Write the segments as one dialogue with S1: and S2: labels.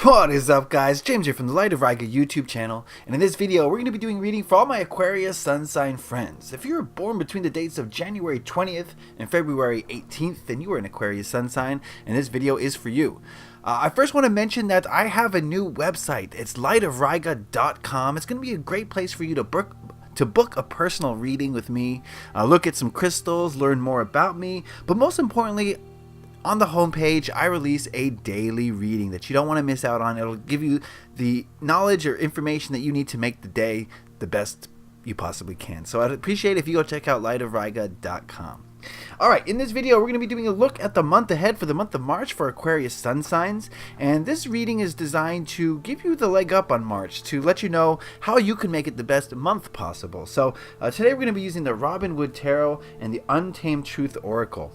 S1: What is up, guys? James here from the Light of Riga YouTube channel, and in this video we're going to be doing reading for all my Aquarius Sun Sign friends. If you were born between the dates of January 20th and February 18th, then you are an Aquarius Sun Sign, and this video is for you. I first want to mention that I have a new website. It's lightofriga.com. It's going to be a great place for you to book a personal reading with me, look at some crystals, learn more about me, but most importantly, on the homepage, I release a daily reading that you don't want to miss out on. It'll give you the knowledge or information that you need to make the day the best you possibly can. So I'd appreciate it if you go check out lightofriga.com. Alright, in this video we're going to be doing a look at the month ahead for the month of March for Aquarius Sun Signs, and this reading is designed to give you the leg up on March, to let you know how you can make it the best month possible. So today we're going to be using the Robin Wood Tarot and the Untamed Truth Oracle.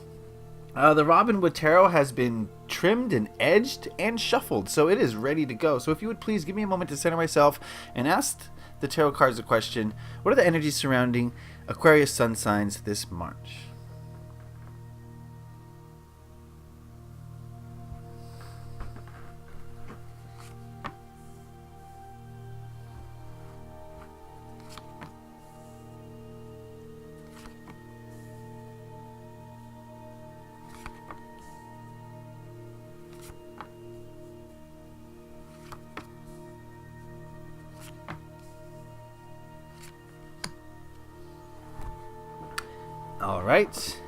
S1: The Robin Wood Tarot has been trimmed and edged and shuffled, so it is ready to go. So if you would please give me a moment to center myself and ask the tarot cards a question. What are the energies surrounding Aquarius Sun Signs this March? Alright.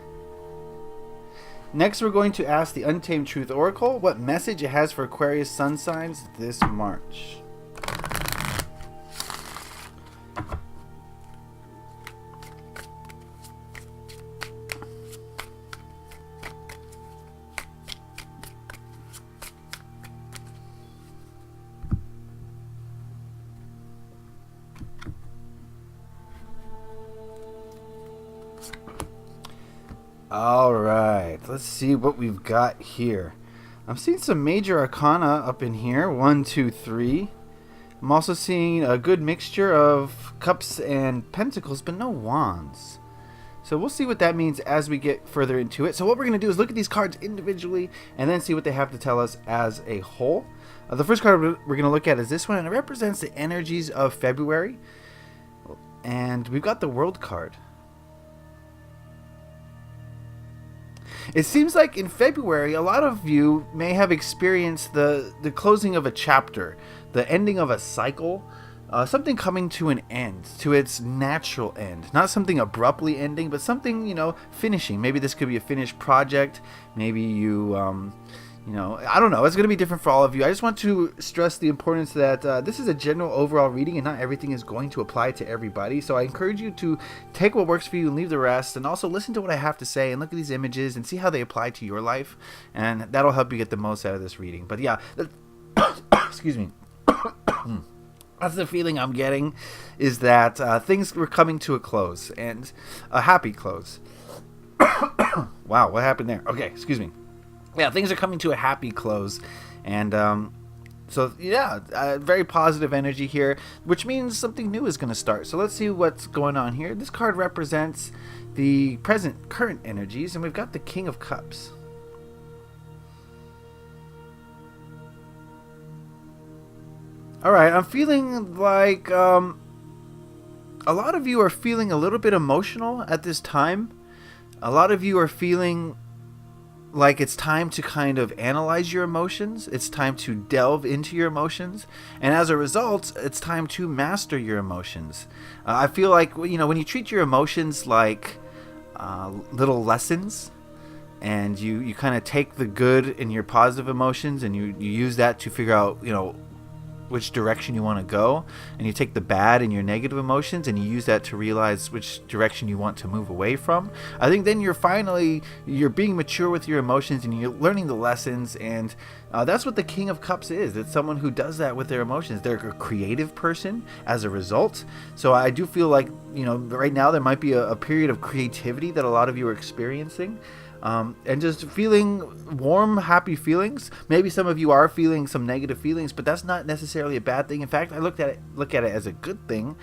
S1: Next we're going to ask the Untamed Truth Oracle what message it has for Aquarius Sun Signs this March. Alright, let's see what we've got here. I'm seeing some major arcana up in here. 1, 2, 3. I'm also seeing a good mixture of cups and pentacles, but no wands. So we'll see what that means as we get further into it. So what we're going to do is look at these cards individually and then see what they have to tell us as a whole. The first card we're going to look at is this one, and it represents the energies of February. And we've got the World card. It seems like in February, a lot of you may have experienced the closing of a chapter, the ending of a cycle, something coming to an end, to its natural end. Not something abruptly ending, but something, finishing. Maybe this could be a finished project. Maybe you, I don't know. It's going to be different for all of you. I just want to stress the importance that this is a general overall reading and not everything is going to apply to everybody. So I encourage you to take what works for you and leave the rest, and also listen to what I have to say and look at these images and see how they apply to your life, and that'll help you get the most out of this reading. But yeah, excuse me. That's the feeling I'm getting, is that things were coming to a close, and a happy close. Wow, what happened there? Okay, excuse me. Yeah, things are coming to a happy close, and so yeah, very positive energy here, which means something new is going to start. So let's see what's going on here. This card represents the current energies, and we've got the King of Cups. Alright, I'm feeling like a lot of you are feeling a little bit emotional at this time. A lot of you are feeling like it's time to kind of analyze your emotions. It's time to delve into your emotions. And as a result, it's time to master your emotions. I feel like, when you treat your emotions like little lessons, and you kind of take the good in your positive emotions and you use that to figure out, which direction you want to go, and you take the bad in your negative emotions and you use that to realize which direction you want to move away from. I think then you're being mature with your emotions and you're learning the lessons, and that's what the King of Cups is. It's someone who does that with their emotions. They're a creative person as a result. So I do feel like, right now there might be a period of creativity that a lot of you are experiencing. and just feeling warm, happy feelings. Maybe some of you are feeling some negative feelings, but that's not necessarily a bad thing. In fact, I look at it as a good thing,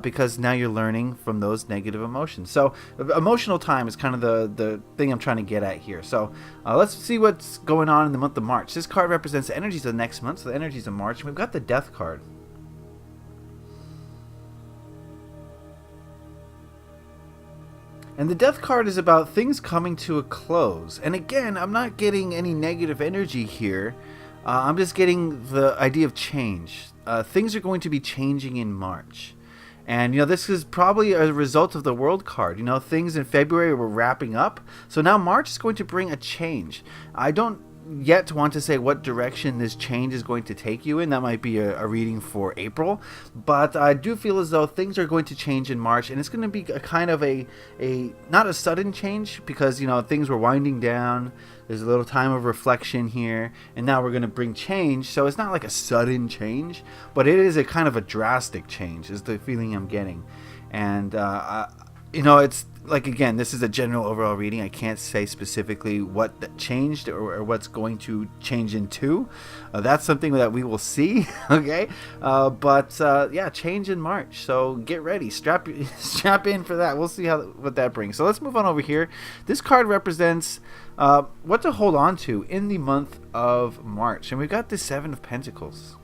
S1: because now you're learning from those negative emotions. So emotional time is kind of the thing I'm trying to get at here. So let's see what's going on in the month of March. This card represents the energies of the next month, so the energies of March. We've got the Death card. And the Death card is about things coming to a close. And again, I'm not getting any negative energy here. I'm just getting the idea of change. Things are going to be changing in March. And, this is probably a result of the World card. Things in February were wrapping up. So now March is going to bring a change. I don't yet want to say what direction this change is going to take you in. That might be a reading for April, but I do feel as though things are going to change in March, and it's going to be a kind of a not a sudden change, because things were winding down. There's a little time of reflection here, and now we're going to bring change. So it's not like a sudden change, but it is a kind of a drastic change, is the feeling I'm getting. And it's like, again, this is a general overall reading. I can't say specifically what changed or what's going to change into. That's something that we will see. Okay, but yeah, change in March. So get ready, strap in for that. We'll see what that brings. So let's move on over here. This card represents what to hold on to in the month of March, and we've got the Seven of Pentacles.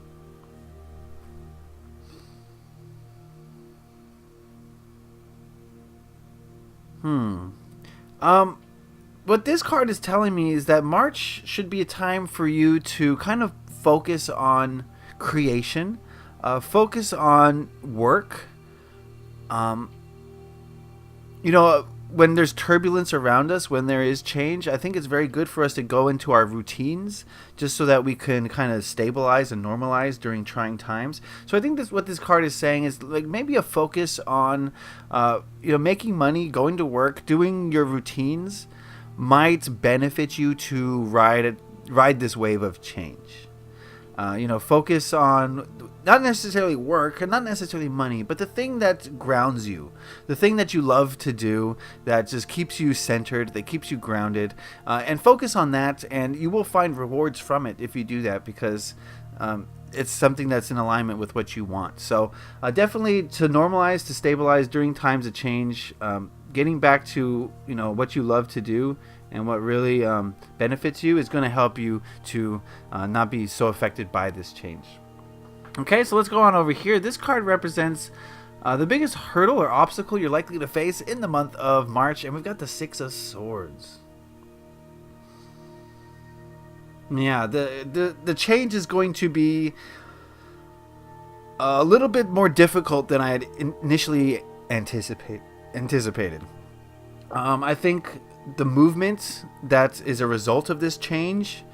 S1: What this card is telling me is that March should be a time for you to kind of focus on creation, focus on work. When there's turbulence around us, when there is change, I think it's very good for us to go into our routines, just so that we can kind of stabilize and normalize during trying times. So I think what this card is saying is, like, maybe a focus on making money, going to work, doing your routines might benefit you to ride this wave of change. Focus on not necessarily work and not necessarily money, but the thing that grounds you, the thing that you love to do, that just keeps you centered, that keeps you grounded, and focus on that, and you will find rewards from it if you do that, because it's something that's in alignment with what you want. So definitely to normalize, to stabilize during times of change, getting back to what you love to do and what really benefits you is going to help you to not be so affected by this change. Okay, so let's go on over here. This card represents the biggest hurdle or obstacle you're likely to face in the month of March, and we've got the Six of Swords. Yeah, the change is going to be a little bit more difficult than I had initially anticipated. I think the movement that is a result of this change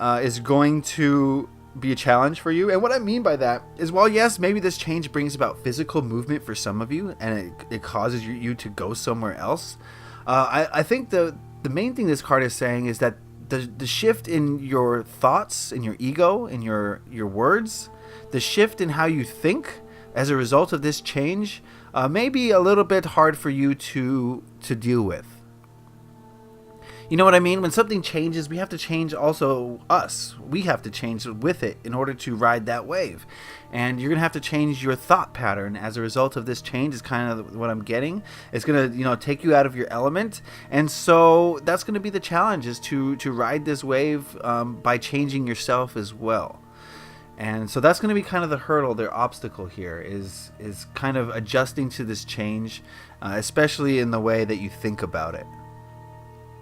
S1: is going to be a challenge for you. And what I mean by that is, while yes, maybe this change brings about physical movement for some of you, and it causes you to go somewhere else, I think the main thing this card is saying is that the shift in your thoughts, in your ego, in your words, the shift in how you think as a result of this change may be a little bit hard for you to deal with. You know what I mean? When something changes, we have to change also us. We have to change with it in order to ride that wave. And you're going to have to change your thought pattern as a result of this change, is kind of what I'm getting. It's going to, take you out of your element. And so that's going to be the challenge, is to ride this wave by changing yourself as well. And so that's going to be kind of the hurdle, their obstacle here, is kind of adjusting to this change, especially in the way that you think about it.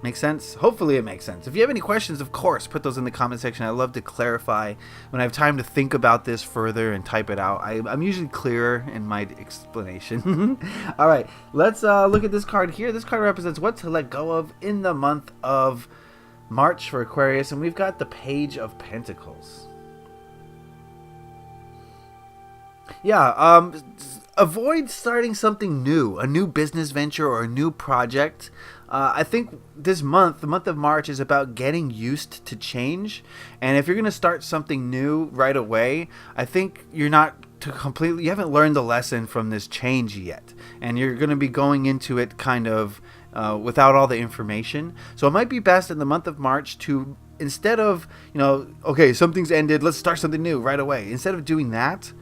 S1: Make sense? Hopefully it makes sense. If you have any questions, of course, put those in the comment section. I love to clarify when I have time to think about this further and type it out. I'm usually clearer in my explanation. All right, let's look at this card here. This card represents what to let go of in the month of March for Aquarius, and we've got the Page of Pentacles. Yeah, avoid starting something new, a new business venture or a new project. I think this month, the month of March, is about getting used to change. And if you're going to start something new right away, I think you haven't learned the lesson from this change yet. And you're going to be going into it kind of without all the information. So it might be best in the month of March to, instead of, okay, something's ended, let's start something new right away. Instead of doing that,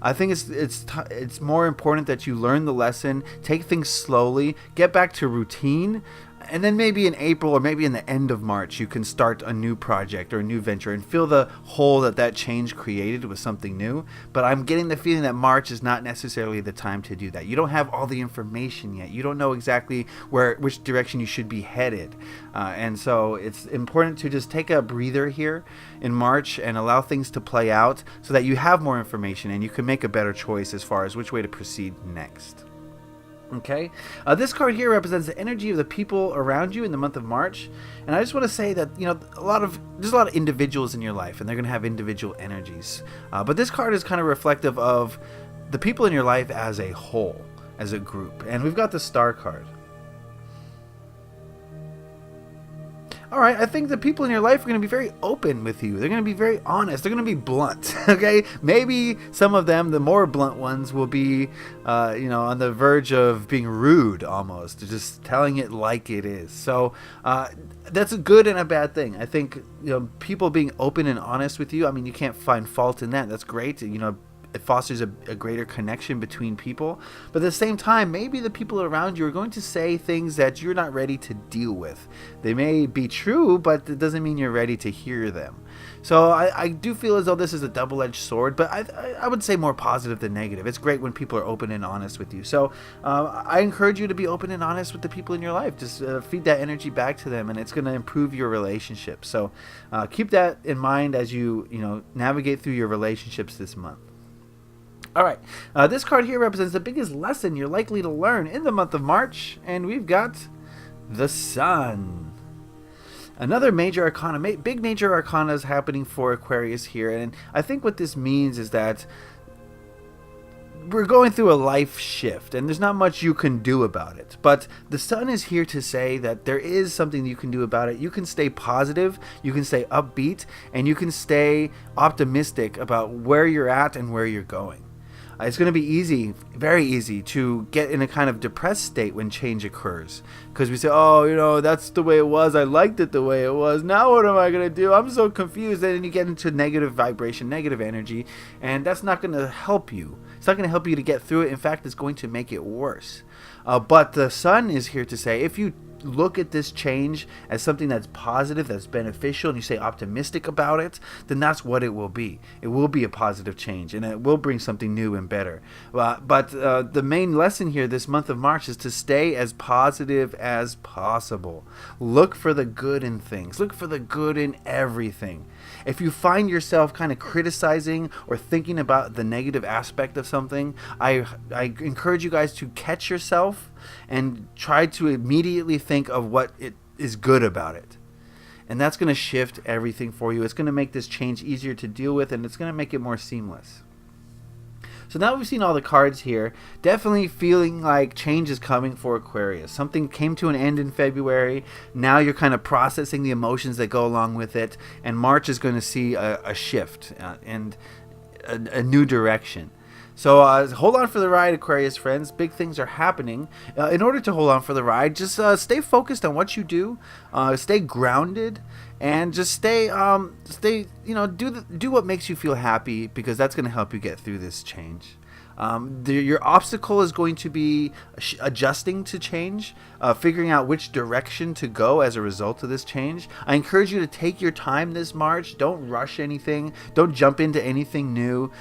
S1: I think it's more important that you learn the lesson, take things slowly, get back to routine, and then maybe in April or maybe in the end of March, you can start a new project or a new venture and fill the hole that change created with something new. But I'm getting the feeling that March is not necessarily the time to do that. You don't have all the information yet. You don't know exactly which direction you should be headed. And so it's important to just take a breather here in March and allow things to play out so that you have more information and you can make a better choice as far as which way to proceed next. Okay, this card here represents the energy of the people around you in the month of March, and I just want to say that there's a lot of individuals in your life, and they're going to have individual energies. But this card is kind of reflective of the people in your life as a whole, as a group, and we've got the Star card. All right, I think the people in your life are going to be very open with you. They're going to be very honest. They're going to be blunt, okay? Maybe some of them, the more blunt ones, will be, on the verge of being rude almost, just telling it like it is. So that's a good and a bad thing. I think, people being open and honest with you, I mean, you can't find fault in that. That's great. It fosters a greater connection between people. But at the same time, maybe the people around you are going to say things that you're not ready to deal with. They may be true, but it doesn't mean you're ready to hear them. So I do feel as though this is a double-edged sword, but I would say more positive than negative. It's great when people are open and honest with you. So I encourage you to be open and honest with the people in your life. Just feed that energy back to them, and it's going to improve your relationship. So keep that in mind as you navigate through your relationships this month. All right, this card here represents the biggest lesson you're likely to learn in the month of March, and we've got the Sun. Another major arcana, big major arcana is happening for Aquarius here, and I think what this means is that we're going through a life shift, and there's not much you can do about it. But the Sun is here to say that there is something you can do about it. You can stay positive, you can stay upbeat, and you can stay optimistic about where you're at and where you're going. It's going to be easy, very easy, to get in a kind of depressed state when change occurs. Because we say, that's the way it was. I liked it the way it was. Now what am I going to do? I'm so confused. And then you get into negative vibration, negative energy. And that's not going to help you. It's not going to help you to get through it. In fact, it's going to make it worse. But the Sun is here to say, if you look at this change as something that's positive, that's beneficial, and you stay optimistic about it, then that's what it will be. It will be a positive change, and it will bring something new and better. But the main lesson here this month of March is to stay as positive as possible. Look for the good in things. Look for the good in everything. If you find yourself kind of criticizing or thinking about the negative aspect of something, I encourage you guys to catch yourself and try to immediately think of what it is good about it. And that's going to shift everything for you. It's going to make this change easier to deal with, and it's going to make it more seamless. So now we've seen all the cards here, definitely feeling like change is coming for Aquarius. Something came to an end in February. Now you're kind of processing the emotions that go along with it. And March is going to see a shift and a new direction. So hold on for the ride, Aquarius friends. Big things are happening. In order to hold on for the ride, just stay focused on what you do. Stay grounded, and just do what makes you feel happy, because that's going to help you get through this change. Your obstacle is going to be adjusting to change, figuring out which direction to go as a result of this change. I encourage you to take your time this March. Don't rush anything. Don't jump into anything new,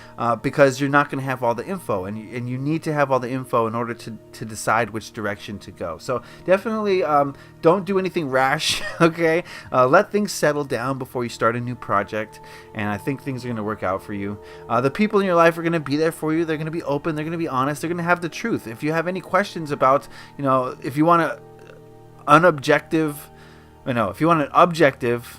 S1: because you're not going to have all the info, and you need to have all the info in order to decide which direction to go. So definitely don't do anything rash, okay? Let things settle down before you start a new project, and I think things are going to work out for you. The people in your life are going to be there for you. They're going to be open, they're going to be honest, they're going to have the truth. If you have any questions about, if you want if you want an objective,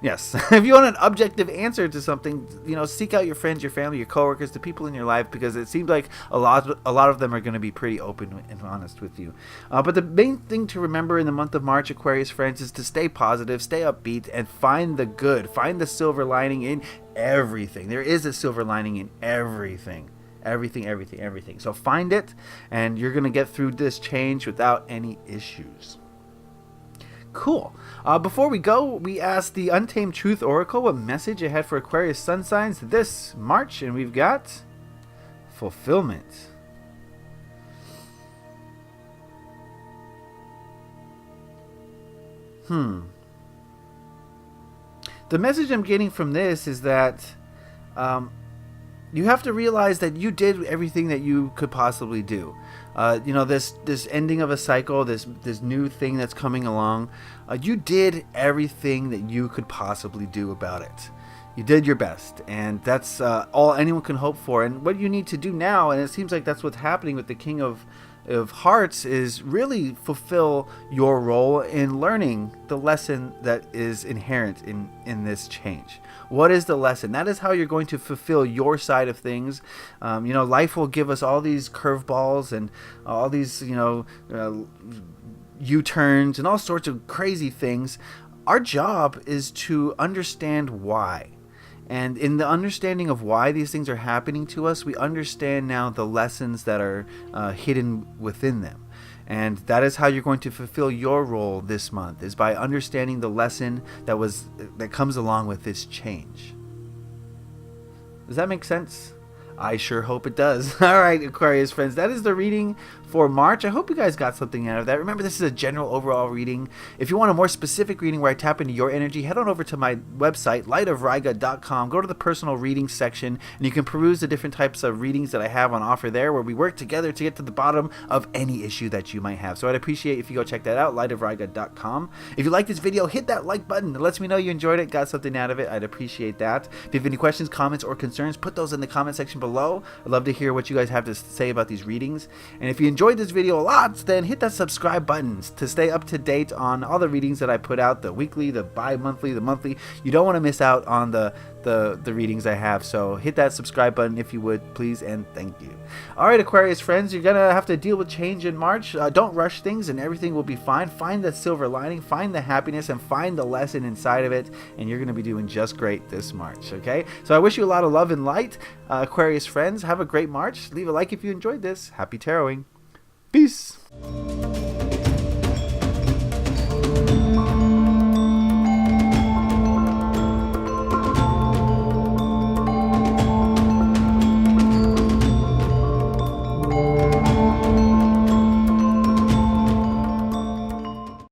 S1: yes, if you want an objective answer to something, seek out your friends, your family, your coworkers, the people in your life, because it seems like a lot of them are going to be pretty open and honest with you. But the main thing to remember in the month of March, Aquarius friends, is to stay positive, stay upbeat, and find the good, find the silver lining in everything. There is a silver lining in everything. Everything. So find it, and you're going to get through this change without any issues. Cool. Before we go, we asked the Untamed Truth Oracle what message it had for Aquarius Sun Signs this March, and we've got fulfillment. The message I'm getting from this is that you have to realize that you did everything that you could possibly do. You know, this ending of a cycle, this new thing that's coming along, you did everything that you could possibly do about it. You did your best, and that's all anyone can hope for. And what you need to do now, and it seems like that's what's happening with the King of Hearts, is really fulfill your role in learning the lesson that is inherent in this change. What is the lesson? That is how you're going to fulfill your side of things. You know, life will give us all these curveballs and all these, you know, U-turns and all sorts of crazy things. Our job is to understand why. And in the understanding of why these things are happening to us, we understand now the lessons that are hidden within them. And that is how you're going to fulfill your role this month, is by understanding the lesson that comes along with this change. Does that make sense? I sure hope it does. All right, Aquarius friends, that is the reading for March. I hope you guys got something out of that. Remember, this is a general overall reading. If you want a more specific reading where I tap into your energy, head on over to my website, lightofriga.com. Go to the personal reading section, and you can peruse the different types of readings that I have on offer there, where we work together to get to the bottom of any issue that you might have. So I'd appreciate if you go check that out, lightofriga.com. If you like this video, hit that like button. It lets me know you enjoyed it, got something out of it. I'd appreciate that. If you have any questions, comments, or concerns, put those in the comment section below. I'd love to hear what you guys have to say about these readings. And if you enjoyed this video a lot, then hit that subscribe button to stay up to date on all the readings that I put out, the weekly, the bi-monthly, the monthly. You don't want to miss out on the readings I have, so hit that subscribe button if you would, please, and thank you. Alright, Aquarius friends, you're gonna have to deal with change in March. Don't rush things, and everything will be fine. Find that silver lining, find the happiness, and find the lesson inside of it, and you're gonna be doing just great this March. Okay, so I wish you a lot of love and light, Aquarius friends. Have a great March. Leave a like if you enjoyed this. Happy taroting. Peace.